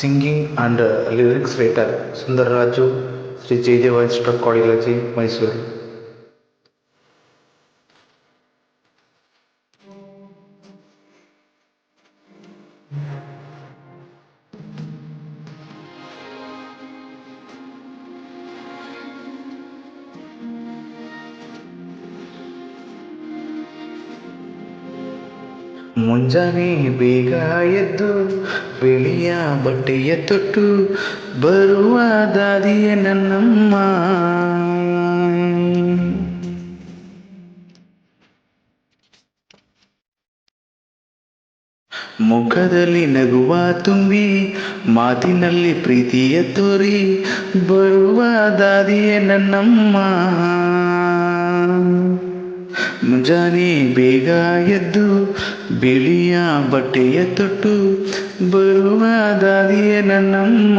Singing and lyrics writer Sundararaju, Shri Jayadeva institute of cardiology, Mysuru. ಮುಂಜಾನೆ ಬೇಗ ಎದ್ದು ಬಿಳಿಯ ಬಟ್ಟೆಯ ತೊಟ್ಟು ಬರುವ ದಾದಿಯ ನನ್ನಮ್ಮ. ಮುಖದಲ್ಲಿ ನಗುವ ತುಂಬಿ ಮಾತಿನಲ್ಲಿ ಪ್ರೀತಿಯ ತೋರಿ ಬರುವ ದಾದಿಯ ನನ್ನಮ್ಮ. ಮುಂಜಾನೆ ಬೇಗ ಎದ್ದು ಬಿಳಿಯ ಬಟ್ಟೆಯ ತೊಟ್ಟು ಬರುವ ದಾದಿಯ ನನ್ನಮ್ಮ.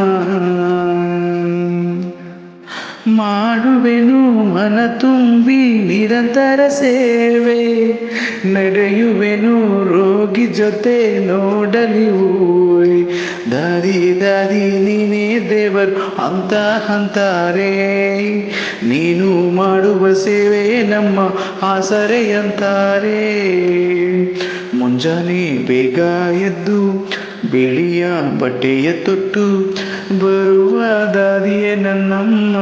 ಮಾಡುವೆನು ಮನ ತುಂಬಿ ನಿರಂತರ ಸೇವೆ, ನಡೆಯುವೆನು ರೋಗಿ ಜೊತೆ ನೋಡಲಿ ಊರಿ. ದಾದಿ ದಾದಿ ನೀನೇ ದೇವರು ಅಂತ ಅಂತಾರೆ, ನೀನು ಮಾಡುವ ಸೇವೆ ನಮ್ಮ ಆಸರೆ ಅಂತಾರೆ. ಮುಂಜಾನೆ ಬೇಗ ಎದ್ದು ಬಿಳಿಯ ಬಟ್ಟೆಯ ತೊಟ್ಟು ಬರುವ ದಾದಿಯೇ ನನ್ನಮ್ಮ.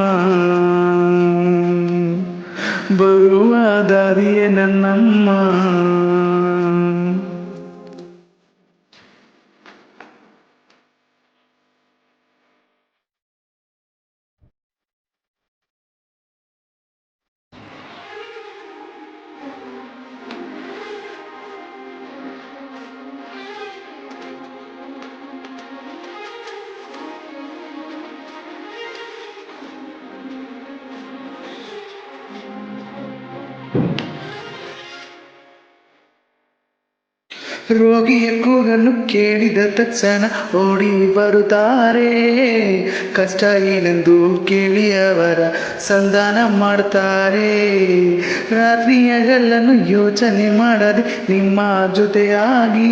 ಬರುವ ದಾದಿಯೇ ನನ್ನಮ್ಮ. ರೋಗಿಯ ಕೂಗನ್ನು ಕೇಳಿದ ತಕ್ಷಣ ಓಡಿ ಬರುತ್ತಾರೆ, ಕಷ್ಟ ಏನೆಂದು ಕೇಳಿ ಅವರ ಸಂಧಾನ ಮಾಡ್ತಾರೆ. ರಾತ್ರಿಯಗಲನ್ನು ಯೋಚನೆ ಮಾಡದೆ ನಿಮ್ಮ ಜೊತೆಯಾಗಿ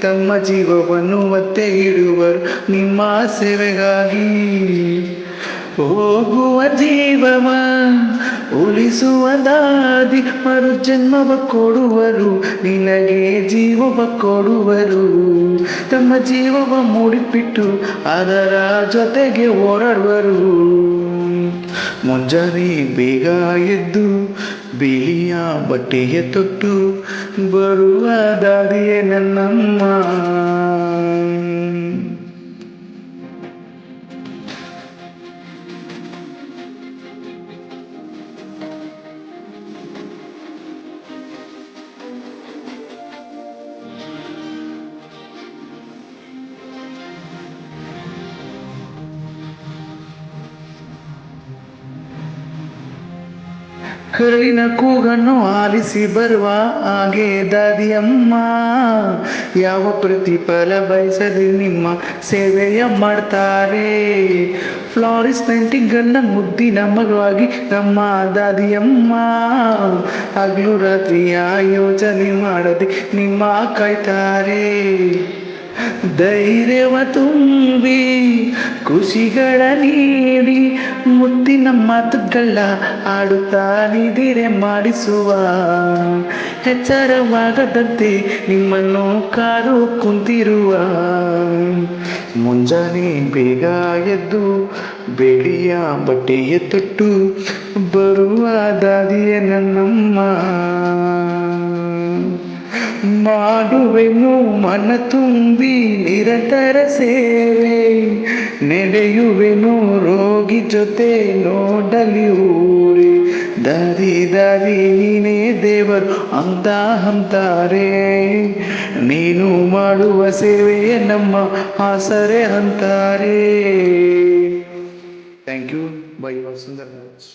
ತಮ್ಮ ಜೀವವನ್ನು ಒತ್ತೆ ಇಡುವರು ನಿಮ್ಮ ಸೇವೆಗಾಗಿ. ಹೋಗುವ ಜೀವವ ಉಳಿಸುವ ದಾದಿ ಮರುಜನ್ಮವ ಕೊಡುವರು, ನಿನಗೆ ಜೀವವ ಕೊಡುವರು. ತಮ್ಮ ಜೀವವ ಮುಡಿಪಿಟ್ಟು ಅದರ ಜೊತೆಗೆ ಹೋರಾಡುವರು. ಮುಂಜಾನೆ ಬೇಗ ಎದ್ದು ಬಿಳಿಯ ಬಟ್ಟೆಯ ತೊಟ್ಟು ಬರುವ ದಾದಿಯೇ ನನ್ನಮ್ಮ. ಕರುಳಿನ ಕೂಗನ್ನು ಆಲಿಸಿ ಬರುವ ಹಾಗೆ ದಾದಿಯಮ್ಮ, ಯಾವ ಪ್ರತಿಫಲ ಬಯಸದೆ ನಿಮ್ಮ ಸೇವೆಯ ಮಾಡ್ತಾರೆ. ಫ್ಲಾರಿಸ್ ನೈಟಿಂಗೇಲ್ನ ಮುದ್ದಿನ ಮಗುವಾಗಿ ನಮ್ಮ ದಾದಿಯಮ್ಮ, ಹಗಲು ರಾತ್ರಿಯ ಯೋಚನೆ ಮಾಡದೆ ನಿಮ್ಮ ಕಾಯ್ತಾರೆ. ಧೈರ್ಯವ ತುಂಬಿ ಖುಷಿಗಳ ನೀಡಿ ಮುತ್ತಿನ ಮಾತುಗಳ ಆಡುತ್ತಾ ನಿದ್ರೆ ಮಾಡಿಸುವ, ಎಚ್ಚರವಾಗದಂತೆ ನಿಮ್ಮನ್ನು ಕಾರು ಕುಂತಿರುವ. ಮುಂಜಾನೆ ಬೇಗ ಎದ್ದು ಬಿಳಿಯ ಬಟ್ಟೆಯ ತೊಟ್ಟು ಬರುವ ದಾದಿಯೇ ನನ್ನಮ್ಮ. ಮಾಡುವೆನು ಮನ ತುಂಬಿ ನಿರಂತರ ಸೇವೆ, ನಡೆಯುವೆನು ರೋಗಿ ಜೊತೆ ನೋಡಲಿ ಊರಿ. ದಾದಿ ದಾದಿ ನೀನೇ ದೇವರು ಅಂತ ಅಂತಾರೆ, ನೀನು ಮಾಡುವ ಸೇವೆಯೇ ನಮ್ಮ ಆಸರೆ ಅಂತಾರೆ. Thank you. ಬೈ ಸುಂದರರಾಜ್.